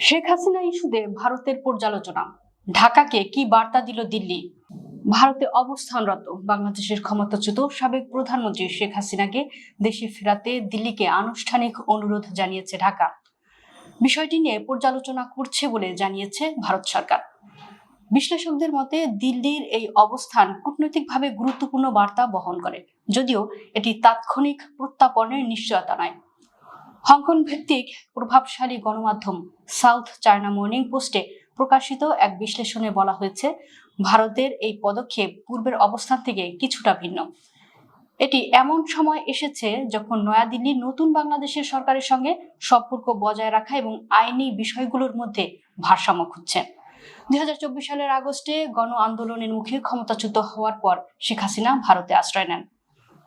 শেখ হাসিনা ইস্যুতে ভারতের পর্যালোচনা। ঢাকাকে কি বার্তা দিল দিল্লি? ভারতে অবস্থানরত বাংলাদেশের ক্ষমতাচ্যুত সাবেক প্রধানমন্ত্রী শেখ হাসিনাকে দেশে ফেরাতে দিল্লিকে আনুষ্ঠানিক অনুরোধ জানিয়েছে ঢাকা। বিষয়টি নিয়ে পর্যালোচনা করছে বলে জানিয়েছে ভারত সরকার। বিশ্লেষকদের মতে দিল্লির এই অবস্থান কূটনৈতিকভাবে গুরুত্বপূর্ণ বার্তা বহন করে, যদিও এটি তাৎক্ষণিক প্রত্যাপনের নিশ্চয়তা নয়। হংকং ভিত্তিক প্রভাবশালী গণমাধ্যম সাউথ চায়না মর্নিং পোস্টে প্রকাশিত এক বিশ্লেষণে বলা হয়েছে, ভারতের এই পদক্ষেপ পূর্বের অবস্থান থেকে কিছুটা ভিন্ন। এটি এমন সময় এসেছে যখন নয়াদিল্লি নতুন বাংলাদেশের সরকারের সঙ্গে সম্পর্ক বজায় রাখা এবং আইনি বিষয়গুলোর মধ্যে ভারসাম্য খুঁজছে। 2024 সালের আগস্টে গণ আন্দোলনের মুখে ক্ষমতাচ্যুত হওয়ার পর শেখ হাসিনা ভারতে আশ্রয় নেন।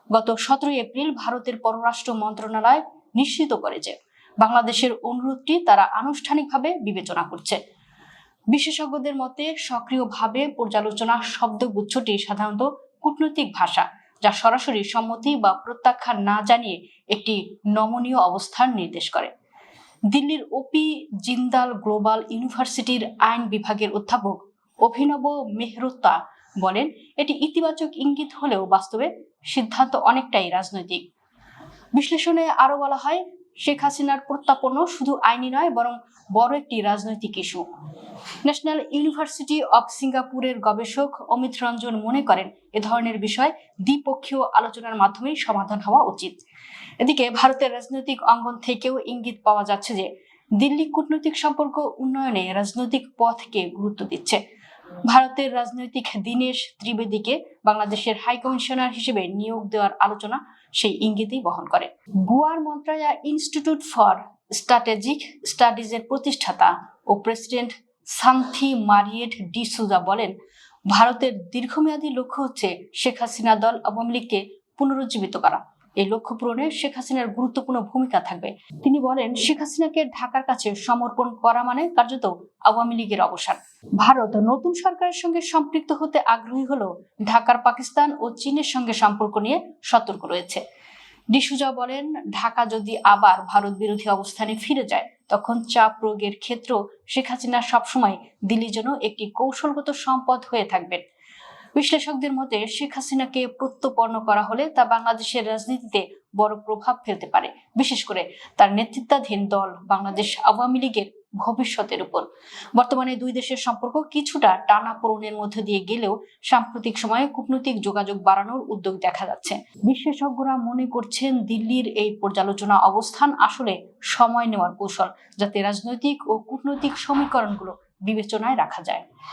গত 17 এপ্রিল ভারতের পররাষ্ট্র মন্ত্রণালয় নিশ্চিত করে যে বাংলাদেশের অনুরোধটি তারা আনুষ্ঠানিকভাবে বিবেচনা করছে। বিশেষজ্ঞদের মতে সক্রিয়ভাবে পর্যালোচনা শব্দগুচ্ছটি সাধারণত কূটনৈতিক ভাষা, যা সরাসরি সম্মতি বা প্রত্যাখ্যান না জানিয়ে একটি নমনীয় অবস্থান নির্দেশ করে। দিল্লির ওপি জিন্দাল গ্লোবাল ইউনিভার্সিটির আইন বিভাগের অধ্যাপক অভিনব মেহরোত্তা বলেন, এটি ইতিবাচক ইঙ্গিত হলেও বাস্তবে সিদ্ধান্ত অনেকটাই রাজনৈতিক। বিশ্লেষণে আরো বলা হয়, শেখ হাসিনার প্রত্যাপন শুধু আইনি নয়, বরং বড় একটি রাজনৈতিক ইস্যু। ন্যাশনাল ইউনিভার্সিটি অব সিঙ্গাপুরের গবেষক অমিত রঞ্জন মনে করেন, এ ধরনের বিষয় দ্বিপক্ষীয় আলোচনার মাধ্যমেই সমাধান হওয়া উচিত। এদিকে ভারতের রাজনৈতিক অঙ্গন থেকেও ইঙ্গিত পাওয়া যাচ্ছে যে দিল্লি কূটনৈতিক সম্পর্ক উন্নয়নে রাজনৈতিক পথকে গুরুত্ব দিচ্ছে। ভারতের রাজনৈতিক দীনেশ ত্রিবেদীকে বাংলাদেশের হাই কমিশনার হিসেবে নিয়োগ দেওয়ার আলোচনা সেই ইঙ্গিতই বহন করে। গোয়ার মন্ত্রায়া ইনস্টিটিউট ফর স্ট্র্যাটেজিক স্টাডিজের প্রতিষ্ঠাতা ও প্রেসিডেন্ট সান্থি মারিয়েট ডি সুজা বলেন, ভারতের দীর্ঘমেয়াদী লক্ষ্য হচ্ছে শেখ হাসিনা দল আওয়ামী লীগকে পুনরুজ্জীবিত করা। এই লক্ষ্য পূরণে শেখ হাসিনার গুরুত্বপূর্ণ ভূমিকা থাকবে। তিনি বলেন, শেখ হাসিনাকে ঢাকার কাছে সমর্পণ করা মানে কার্যত আওয়ামী লীগের অবসান। ভারত নতুন সরকারের সঙ্গে সম্পৃক্ত হতে আগ্রহী হলেও ঢাকার পাকিস্তান ও চীনের সঙ্গে সম্পর্ক নিয়ে সতর্ক রয়েছে। ডিসুজা বলেন, ঢাকা যদি আবার ভারত বিরোধী অবস্থানে ফিরে যায়, তখন চাপ প্রয়োগের ক্ষেত্র শেখ হাসিনা সবসময় দিল্লির জন্য একটি কৌশলগত সম্পদ হয়ে থাকবেন। বিশ্লেষকদের মতে শেখ হাসিনাকে প্রত্যর্পণ করা হলে তা বাংলাদেশের রাজনীতিতে বড় প্রভাব ফেলতে পারে, বিশেষ করে তার নেতৃত্বাধীন দল বাংলাদেশ আওয়ামী লীগের ভবিষ্যতের উপর। বর্তমানে দুই দেশের সম্পর্ক কিছুটা টানাপোড়েনের মধ্য দিয়ে গেলেও সাম্প্রতিক সময়ে কূটনৈতিক যোগাযোগ বাড়ানোর উদ্যোগ দেখা যাচ্ছে। বিশেষজ্ঞরা মনে করছেন, দিল্লির এই পর্যালোচনা অবস্থান আসলে সময় নেওয়ার কৌশল, যাতে রাজনৈতিক ও কূটনৈতিক সমীকরণগুলো বিবেচনায় রাখা যায়।